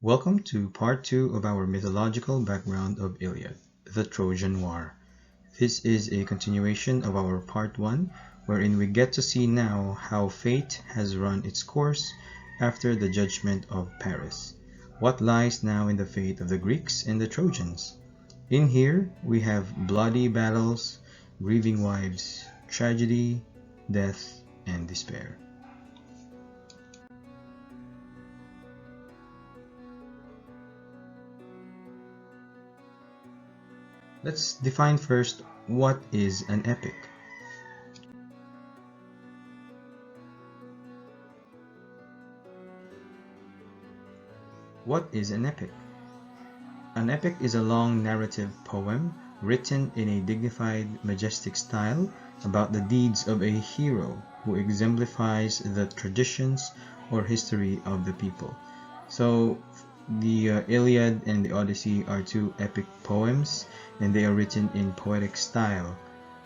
Welcome to part 2 of our mythological background of Iliad, the Trojan War. This is a continuation of our part 1, wherein we get to see now how fate has run its course after the judgment of Paris. What lies now in the fate of the Greeks and the Trojans? In here, we have bloody battles, grieving wives, tragedy, death, and despair. Let's define first what is an epic. What is an epic? An epic is a long narrative poem written in a dignified, majestic style about the deeds of a hero who exemplifies the traditions or history of the people. So the Iliad and the Odyssey are two epic poems, and they are written in poetic style,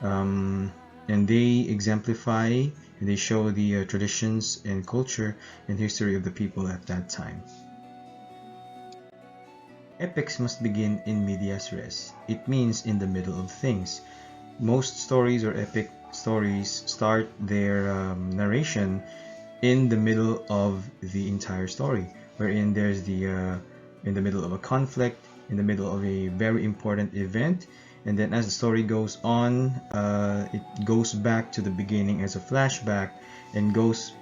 and they exemplify and they show the traditions and culture and history of the people at that time. Epics must begin in medias res. It means in the middle of things. Most stories or epic stories start their narration in the middle of the entire story, wherein there's in the middle of a conflict, in the middle of a very important event, and then as the story goes on, it goes back to the beginning as a flashback and goes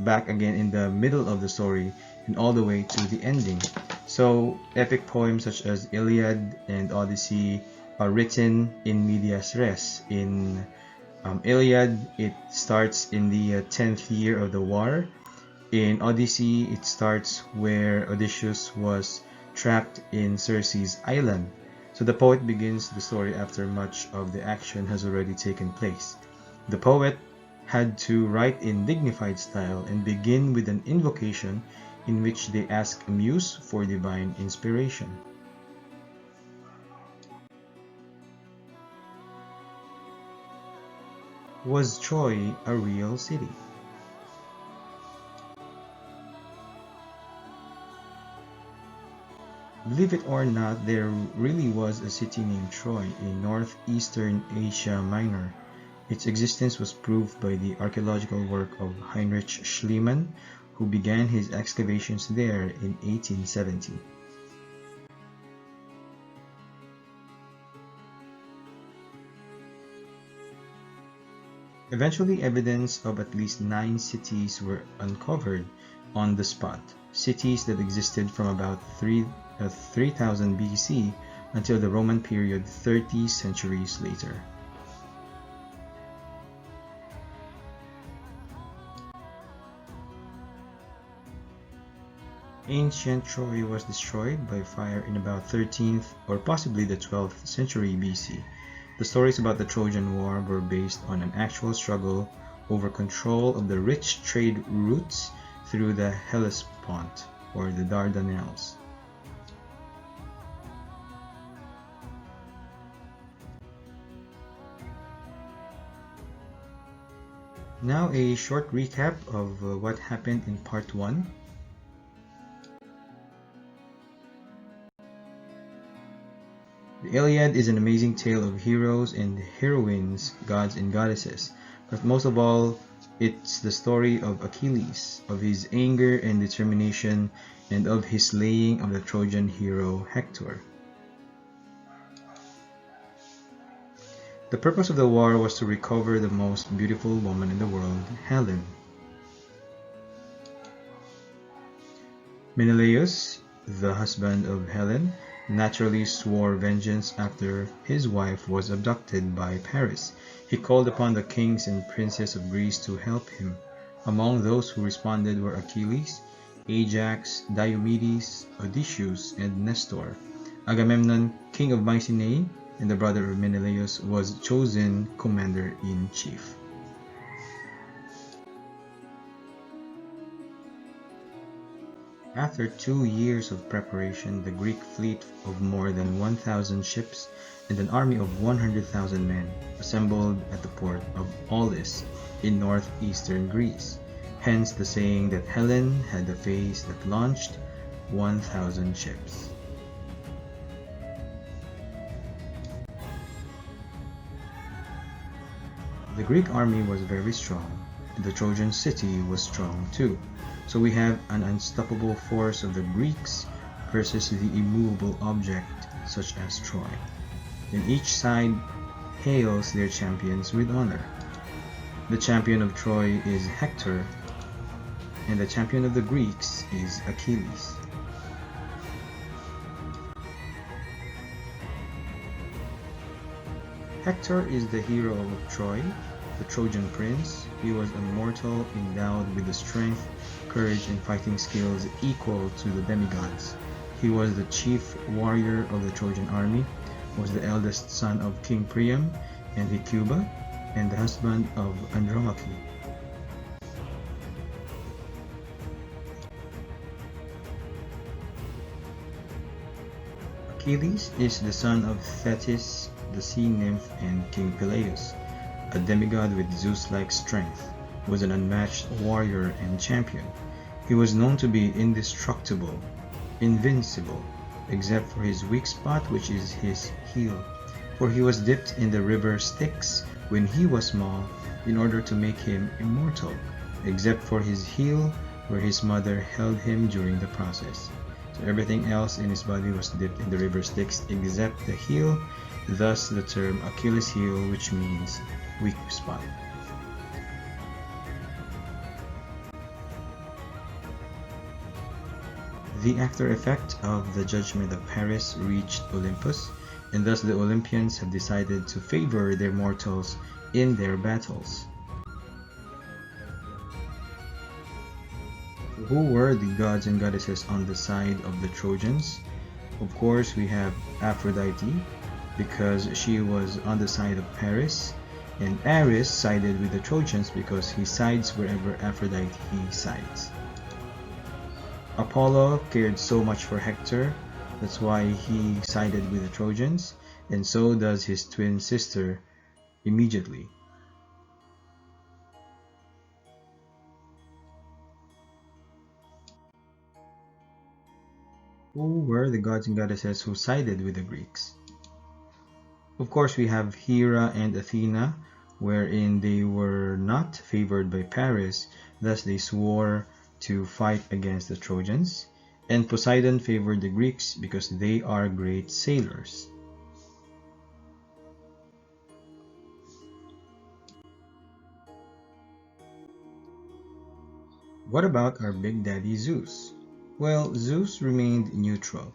back again in the middle of the story and all the way to the ending. So epic poems such as Iliad and Odyssey are written in medias res. In Iliad, it starts in the 10th year of the war. In Odyssey, it starts where Odysseus was trapped in Circe's island. So the poet begins the story after much of the action has already taken place. The poet had to write in dignified style and begin with an invocation in which they ask a muse for divine inspiration. Was Troy a real city? Believe it or not, there really was a city named Troy in northeastern Asia Minor. Its existence was proved by the archaeological work of Heinrich Schliemann, who began his excavations there in 1870. Eventually, evidence of at least 9 cities were uncovered on the spot, cities that existed from about 3000 BC until the Roman period 30 centuries later. Ancient Troy was destroyed by fire in about 13th or possibly the 12th century BC. The stories about the Trojan War were based on an actual struggle over control of the rich trade routes through the Hellespont or the Dardanelles. Now a short recap of what happened in part 1. The Iliad is an amazing tale of heroes and heroines, gods and goddesses, but most of all, it's the story of Achilles, of his anger and determination, and of his slaying of the Trojan hero Hector. The purpose of the war was to recover the most beautiful woman in the world, Helen. Menelaus, the husband of Helen, naturally swore vengeance after his wife was abducted by Paris. He called upon the kings and princes of Greece to help him. Among those who responded were Achilles, Ajax, Diomedes, Odysseus, and Nestor. Agamemnon, king of Mycenae, and the brother of Menelaus, was chosen commander-in-chief. After 2 years of preparation, the Greek fleet of more than 1,000 ships and an army of 100,000 men assembled at the port of Aulis in northeastern Greece. Hence the saying that Helen had the face that launched, 1,000 ships. The Greek army was very strong, and the Trojan city was strong too. So we have an unstoppable force of the Greeks versus the immovable object such as Troy. And each side hails their champions with honor. The champion of Troy is Hector, and the champion of the Greeks is Achilles. Hector is the hero of Troy, the Trojan prince. He was immortal, endowed with the strength, courage, and fighting skills equal to the demigods. He was the chief warrior of the Trojan army, was the eldest son of King Priam and Hecuba, and the husband of Andromache. Achilles is the son of Thetis, the sea nymph, and King Peleus, a demigod with Zeus-like strength, was an unmatched warrior and champion. He was known to be indestructible, invincible, except for his weak spot, which is his heel, for he was dipped in the river Styx when he was small in order to make him immortal, except for his heel, where his mother held him during the process. So everything else in his body was dipped in the river Styx except the heel, thus the term Achilles heel, which means weak spot. The after effect of the judgment of Paris reached Olympus, and thus the Olympians have decided to favor their mortals in their battles. Who were the gods and goddesses on the side of the Trojans? Of course, we have Aphrodite, because she was on the side of Paris, and Ares sided with the Trojans because he sides wherever Aphrodite sides. Apollo cared so much for Hector, that's why he sided with the Trojans, and so does his twin sister immediately. Who were the gods and goddesses who sided with the Greeks? Of course, we have Hera and Athena, wherein they were not favored by Paris, thus they swore to fight against the Trojans, and Poseidon favored the Greeks because they are great sailors. What about our big daddy Zeus? Well, Zeus remained neutral,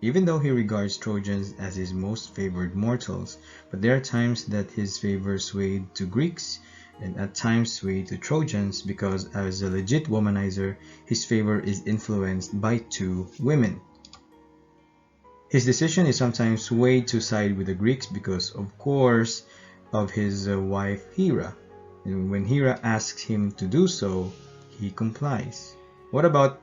even though he regards Trojans as his most favored mortals, but there are times that his favor swayed to Greeks and at times swayed to Trojans because as a legit womanizer, his favor is influenced by two women. His decision is sometimes swayed to side with the Greeks because, of course, of his wife Hera. And when Hera asks him to do so, he complies. What about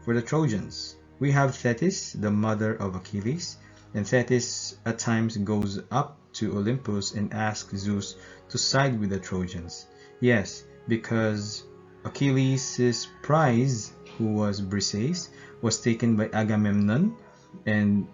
for the Trojans? We have Thetis, the mother of Achilles, and Thetis at times goes up to Olympus and asks Zeus to side with the Trojans. Yes, because Achilles' prize, who was Briseis, was taken by Agamemnon, and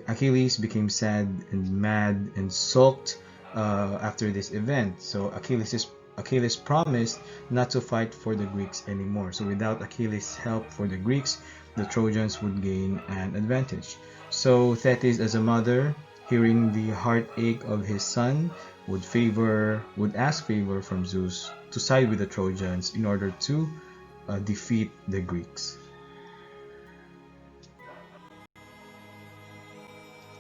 Achilles became sad and mad and sulked after this event. So Achilles promised not to fight for the Greeks anymore. So without Achilles' help for the Greeks, the Trojans would gain an advantage. So Thetis, as a mother, hearing the heartache of his son, would ask favor from Zeus to side with the Trojans in order to defeat the Greeks.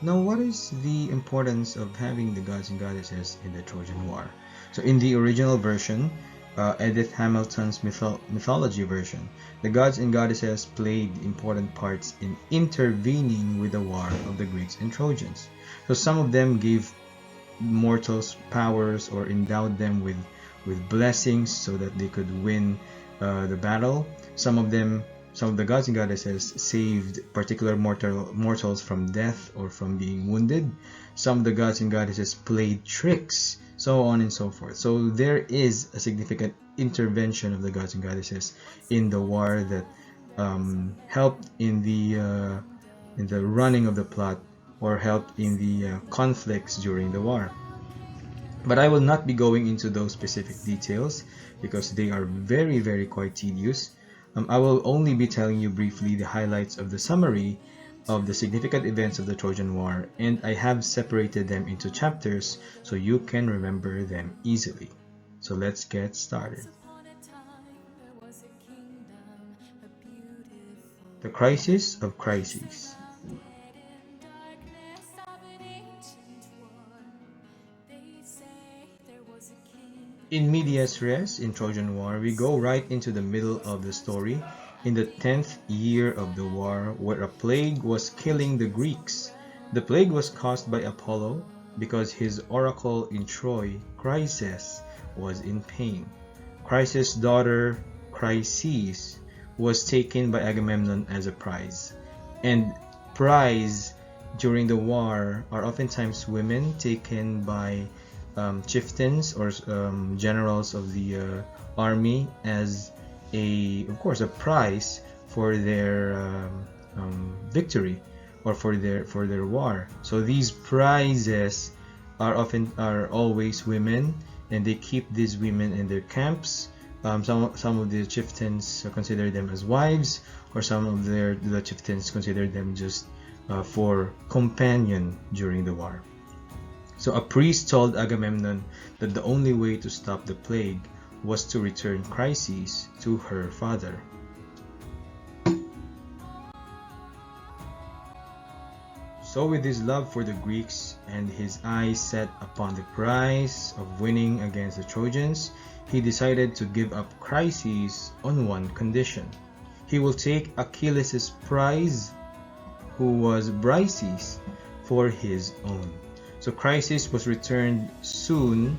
Now, what is the importance of having the gods and goddesses in the Trojan War? So in the original version, Edith Hamilton's mythology version, the gods and goddesses played important parts in intervening with the war of the Greeks and Trojans. So some of them gave mortals powers or endowed them with blessings so that they could win the battle. Some of the gods and goddesses saved particular mortals from death or from being wounded. Some of the gods and goddesses played tricks, so on and so forth. So there is a significant intervention of the gods and goddesses in the war that helped in the running of the plot, or helped in the conflicts during the war. But I will not be going into those specific details because they are very quite tedious. I will only be telling you briefly the highlights of the summary of the significant events of the Trojan War, and I have separated them into chapters so you can remember them easily. So let's get started. The crisis of crises. In medias res, in Trojan War, we go right into the middle of the story, in the 10th year of the war, where a plague was killing the Greeks. The plague was caused by Apollo because his oracle in Troy, Chryses, was in pain. Chryses' daughter, Chryses, was taken by Agamemnon as a prize. And prize during the war are oftentimes women taken by chieftains or generals of the army as of course, a prize for their victory or for their war. So these prizes are always women, and they keep these women in their camps. Some of the chieftains consider them as wives, or some of the chieftains consider them just for companion during the war. So a priest told Agamemnon that the only way to stop the plague was to return Chryses to her father. So with his love for the Greeks and his eyes set upon the prize of winning against the Trojans, he decided to give up Chryses on one condition. He will take Achilles' prize, who was Briseis, for his own. So Chryses was returned soon,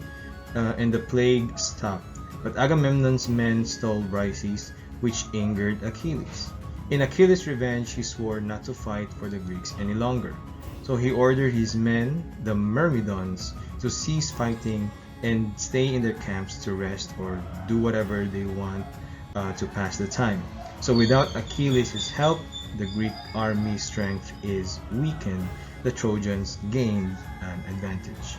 and the plague stopped. But Agamemnon's men stole Briseis, which angered Achilles. In Achilles' revenge, he swore not to fight for the Greeks any longer. So he ordered his men, the Myrmidons, to cease fighting and stay in their camps to rest or do whatever they want to pass the time. So without Achilles' help, the Greek army strength is weakened. The Trojans gained an advantage.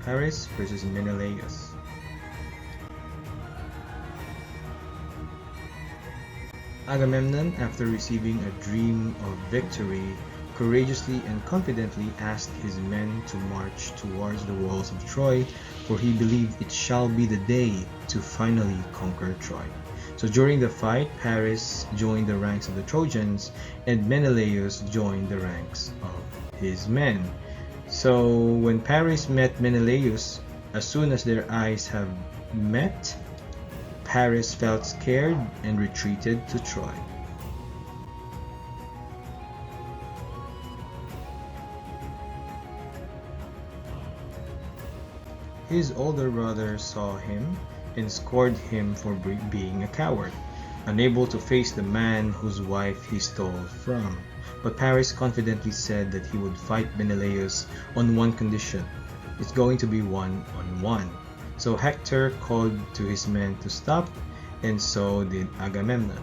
Paris versus Menelaus. Agamemnon, after receiving a dream of victory, courageously and confidently asked his men to march towards the walls of Troy, for he believed it shall be the day to finally conquer Troy. So during the fight, Paris joined the ranks of the Trojans, and Menelaus joined the ranks of his men. So when Paris met Menelaus, as soon as their eyes have met, Paris felt scared and retreated to Troy. His older brother saw him and scored him for being a coward, unable to face the man whose wife he stole from. But Paris confidently said that he would fight Menelaus on one condition. It's going to be one-on-one. So Hector called to his men to stop, and so did Agamemnon.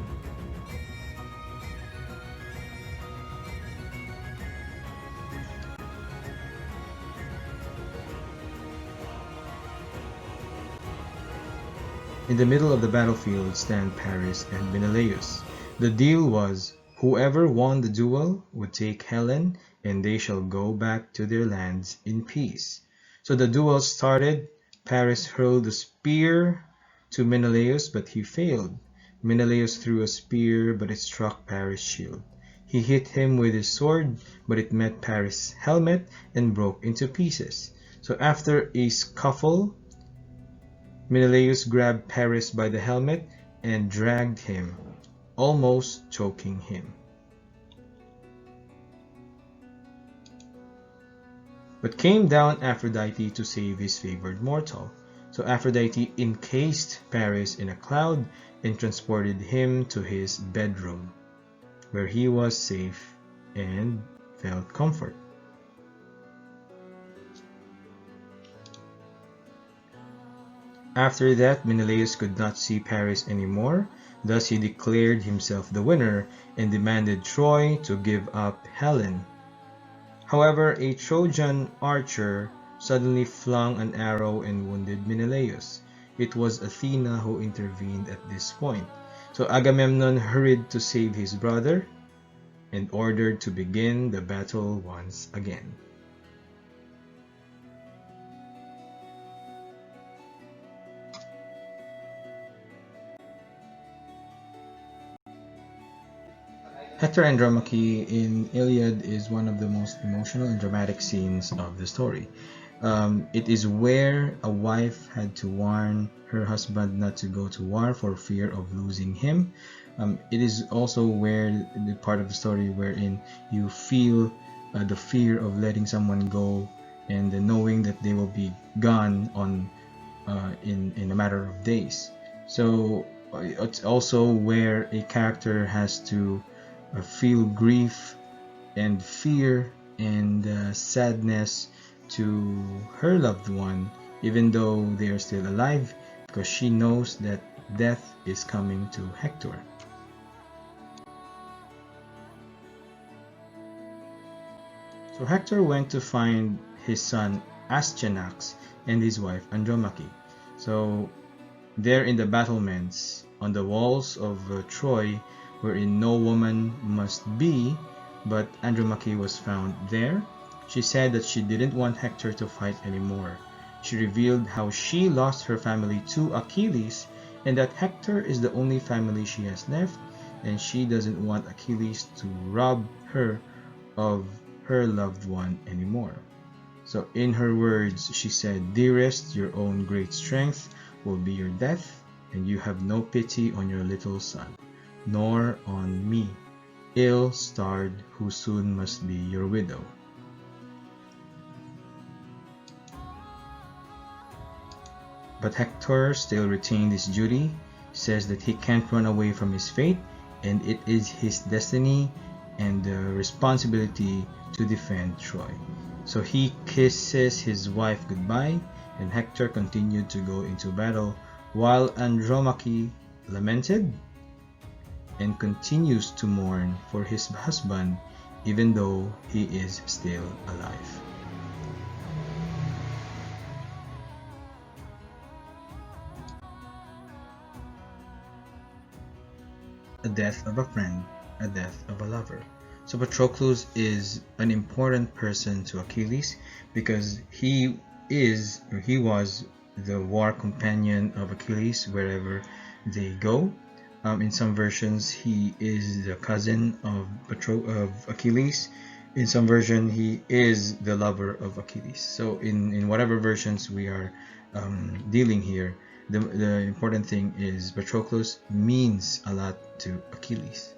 In the middle of the battlefield stand Paris and Menelaus. The deal was, whoever won the duel would take Helen, and they shall go back to their lands in peace. So the duel started. Paris hurled a spear to Menelaus, but he failed. Menelaus threw a spear, but it struck Paris' shield. He hit him with his sword, but it met Paris' helmet and broke into pieces. So after a scuffle, Menelaus grabbed Paris by the helmet and dragged him, almost choking him. But came down Aphrodite to save his favored mortal. So Aphrodite encased Paris in a cloud and transported him to his bedroom, where he was safe and felt comfort. After that, Menelaus could not see Paris anymore, thus he declared himself the winner and demanded Troy to give up Helen. However, a Trojan archer suddenly flung an arrow and wounded Menelaus. It was Athena who intervened at this point. So Agamemnon hurried to save his brother and ordered to begin the battle once again. Hector Andromache in Iliad is one of the most emotional and dramatic scenes of the story. It is where a wife had to warn her husband not to go to war for fear of losing him. It is also where the part of the story wherein you feel the fear of letting someone go and the knowing that they will be gone in a matter of days. So it's also where a character has to feel grief and fear and sadness to her loved one, even though they are still alive, because she knows that death is coming to Hector. So Hector went to find his son Astyanax and his wife Andromache. So there in the battlements on the walls of Troy, wherein no woman must be, but Andromache was found there. She said that she didn't want Hector to fight anymore. She revealed how she lost her family to Achilles and that Hector is the only family she has left, and she doesn't want Achilles to rob her of her loved one anymore. So in her words, she said, "Dearest, your own great strength will be your death, and you have no pity on your little son, nor on me, ill-starred, who soon must be your widow." But Hector still retained his duty, says that he can't run away from his fate, and it is his destiny and responsibility to defend Troy. So he kisses his wife goodbye, and Hector continued to go into battle while Andromache lamented and continues to mourn for his husband even though he is still alive. A death of a friend, a death of a lover. So Patroclus is an important person to Achilles because he was the war companion of Achilles wherever they go. In some versions, he is the cousin of Achilles. In some version, he is the lover of Achilles. So in whatever versions we are dealing here, the important thing is Patroclus means a lot to Achilles.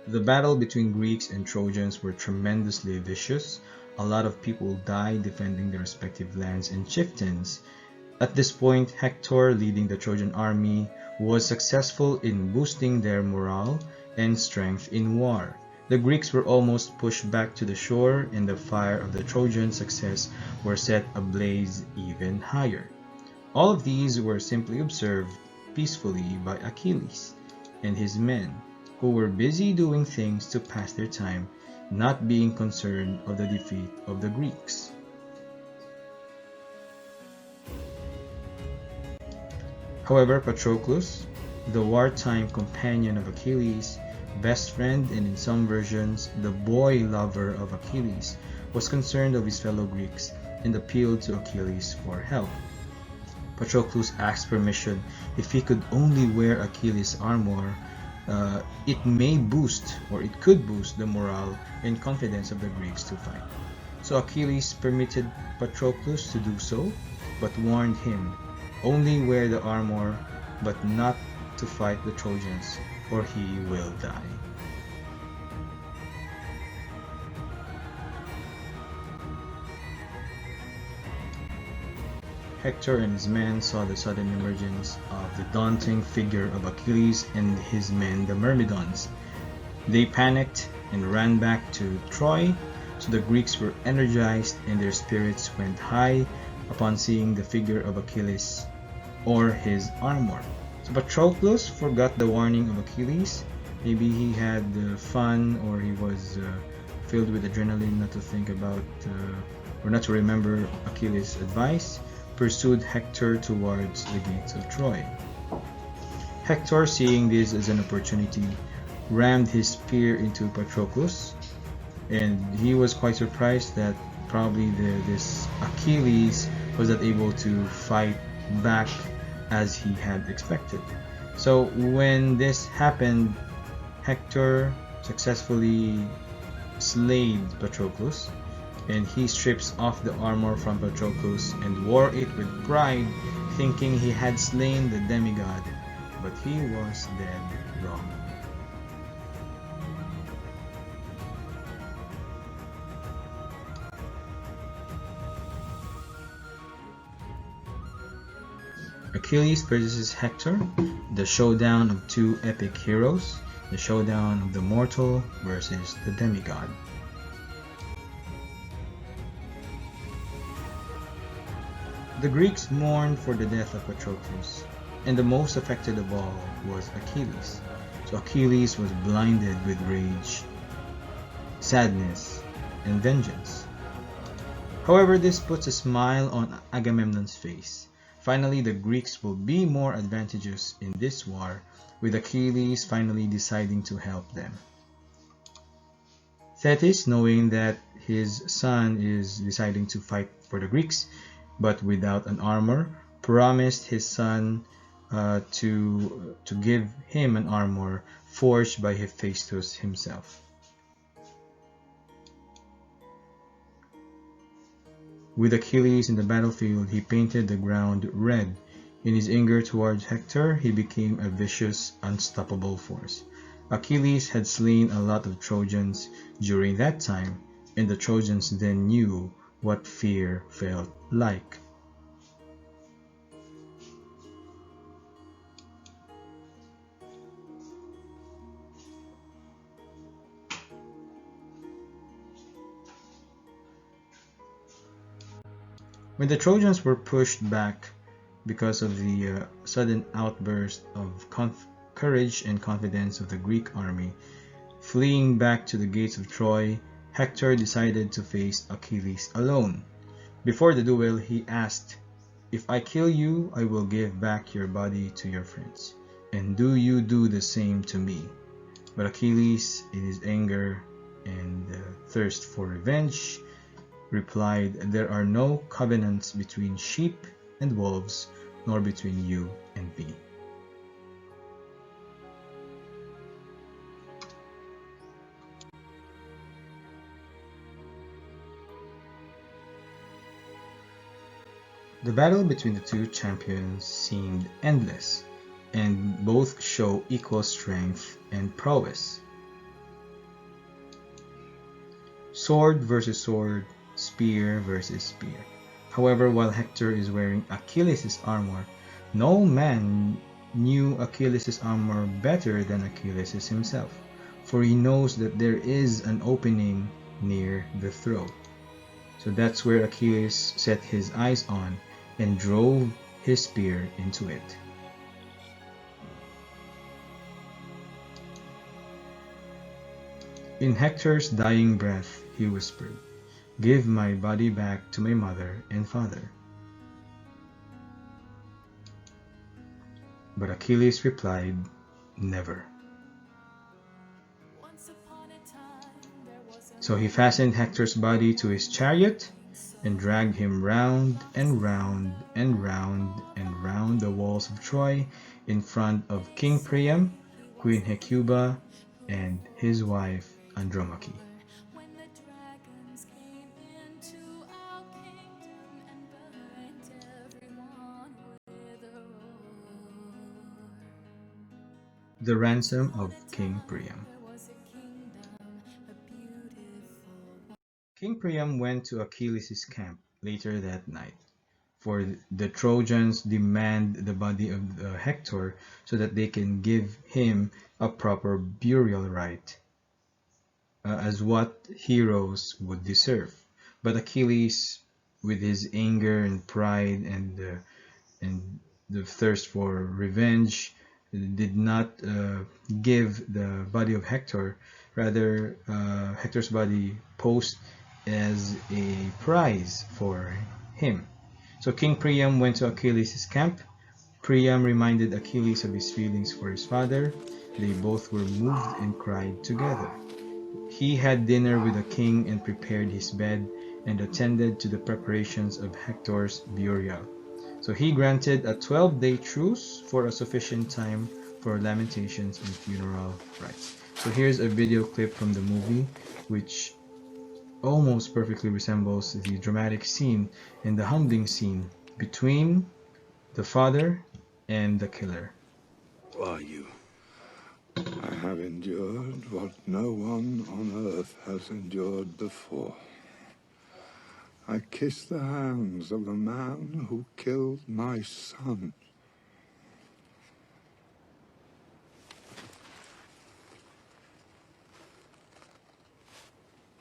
The battle between Greeks and Trojans were tremendously vicious. A lot of people died defending their respective lands and chieftains. At this point, Hector, leading the Trojan army, was successful in boosting their morale and strength in war. The Greeks were almost pushed back to the shore, and the fire of the Trojan success were set ablaze even higher. All of these were simply observed peacefully by Achilles and his men, who were busy doing things to pass their time, not being concerned of the defeat of the Greeks. However, Patroclus, the wartime companion of Achilles, best friend, and in some versions, the boy lover of Achilles, was concerned of his fellow Greeks and appealed to Achilles for help. Patroclus asked permission if he could only wear Achilles' armor. It could boost the morale and confidence of the Greeks to fight. So Achilles permitted Patroclus to do so, but warned him, only wear the armor, but not to fight the Trojans, or he will die. Hector and his men saw the sudden emergence of the daunting figure of Achilles and his men, the Myrmidons. They panicked and ran back to Troy. So the Greeks were energized and their spirits went high upon seeing the figure of Achilles or his armor. So Patroclus forgot the warning of Achilles. Maybe he had fun, or he was filled with adrenaline not to think about or not to remember Achilles' advice, pursued Hector towards the gates of Troy. Hector, seeing this as an opportunity, rammed his spear into Patroclus, and he was quite surprised that probably this Achilles was not able to fight back as he had expected. So when this happened, Hector successfully slayed Patroclus, and he strips off the armor from Patroclus and wore it with pride, thinking he had slain the demigod, but he was dead wrong. Achilles versus Hector, the showdown of two epic heroes, the showdown of the mortal versus the demigod. The Greeks mourned for the death of Patroclus, and the most affected of all was Achilles. So Achilles was blinded with rage, sadness, and vengeance. However, this puts a smile on Agamemnon's face. Finally, the Greeks will be more advantageous in this war, with Achilles finally deciding to help them. Thetis, knowing that his son is deciding to fight for the Greeks, but without an armor, promised his son to give him an armor forged by Hephaestus himself. With Achilles in the battlefield, he painted the ground red. In his anger towards Hector, he became a vicious, unstoppable force. Achilles had slain a lot of Trojans during that time, and the Trojans then knew what fear felt like. When the Trojans were pushed back because of the sudden outburst of courage and confidence of the Greek army, fleeing back to the gates of Troy, Hector decided to face Achilles alone. Before the duel, he asked, "If I kill you, I will give back your body to your friends, and do you do the same to me?" But Achilles, in his anger and thirst for revenge, replied, "There are no covenants between sheep and wolves, nor between you and me." The battle between the two champions seemed endless, and both show equal strength and prowess. Sword versus sword, spear versus spear. However, while Hector is wearing Achilles' armor, no man knew Achilles' armor better than Achilles himself, for he knows that there is an opening near the throat. So that's where Achilles set his eyes on and drove his spear into it. In Hector's dying breath, he whispered, "Give my body back to my mother and father." But Achilles replied, "Never." So he fastened Hector's body to his chariot and dragged him round and round and round and round the walls of Troy in front of King Priam, Queen Hecuba, and his wife Andromache. The ransom of King Priam. King Priam went to Achilles' camp later that night, for the Trojans demand the body of Hector so that they can give him a proper burial rite. as what heroes would deserve. But Achilles, with his anger and pride and the thirst for revenge, did not give the body of Hector. Rather, Hector's body posed as a prize for him. So King Priam went to Achilles' camp. Priam reminded Achilles of his feelings for his father. They both were moved and cried together. He had dinner with the king and prepared his bed and attended to the preparations of Hector's burial. So he granted a 12-day truce for a sufficient time for lamentations and funeral rites. So here's a video clip from the movie which almost perfectly resembles the dramatic scene and the humbling scene between the father and the killer. Who are you? I have endured what no one on earth has endured before. I kiss the hands of the man who killed my son.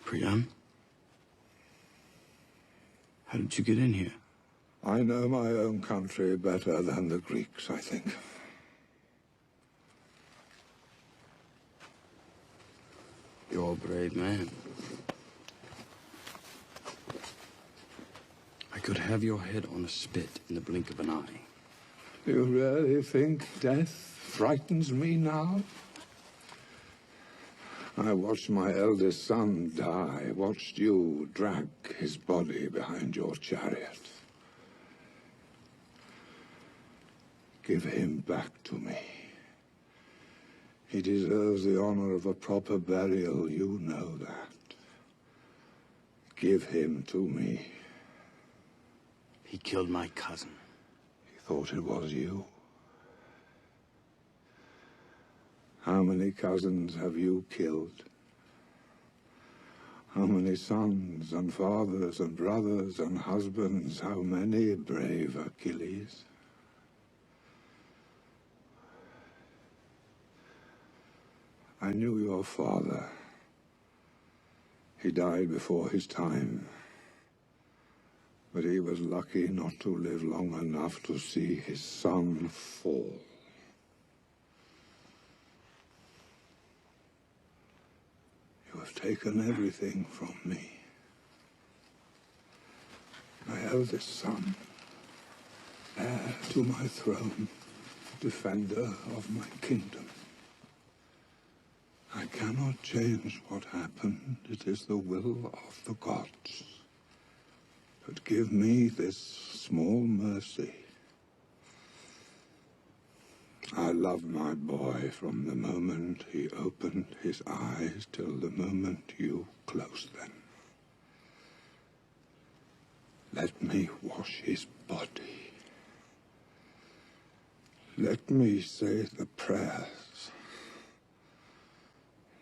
Priam? How did you get in here? I know my own country better than the Greeks, I think. You're a brave man. I could have your head on a spit in the blink of an eye. You really think death frightens me now? I watched my eldest son die, watched you drag his body behind your chariot. Give him back to me. He deserves the honor of a proper burial, you know that. Give him to me. He killed my cousin. He thought it was you. How many cousins have you killed? How many sons and fathers and brothers and husbands? How many, brave Achilles? I knew your father. He died before his time. But he was lucky not to live long enough to see his son fall. You have taken everything from me. My eldest son, heir to my throne, defender of my kingdom. I cannot change what happened. It is the will of the gods. But give me this small mercy. I loved my boy from the moment he opened his eyes till the moment you closed them. Let me wash his body. Let me say the prayers.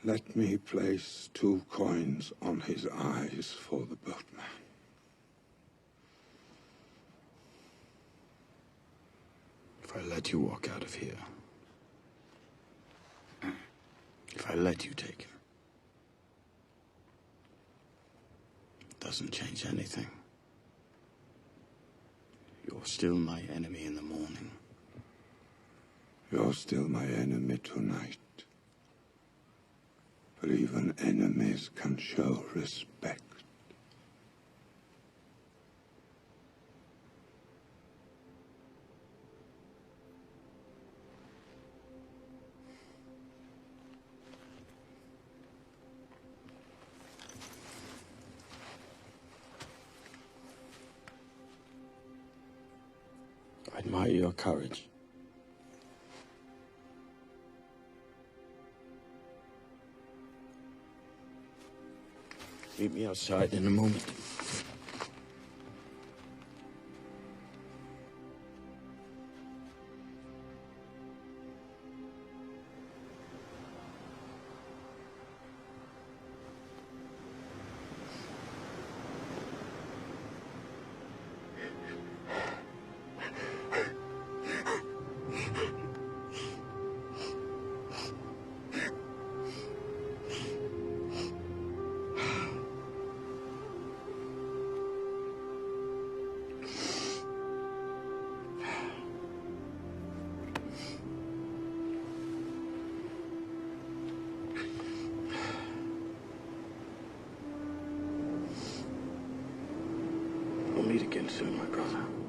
Let me place 2 coins on his eyes for the boatman. If I let you walk out of here, if I let you take him, it doesn't change anything. You're still my enemy in the morning. You're still my enemy tonight. But even enemies can show respect. I admire your courage. Meet me outside in a moment. We'll meet again soon, my brother.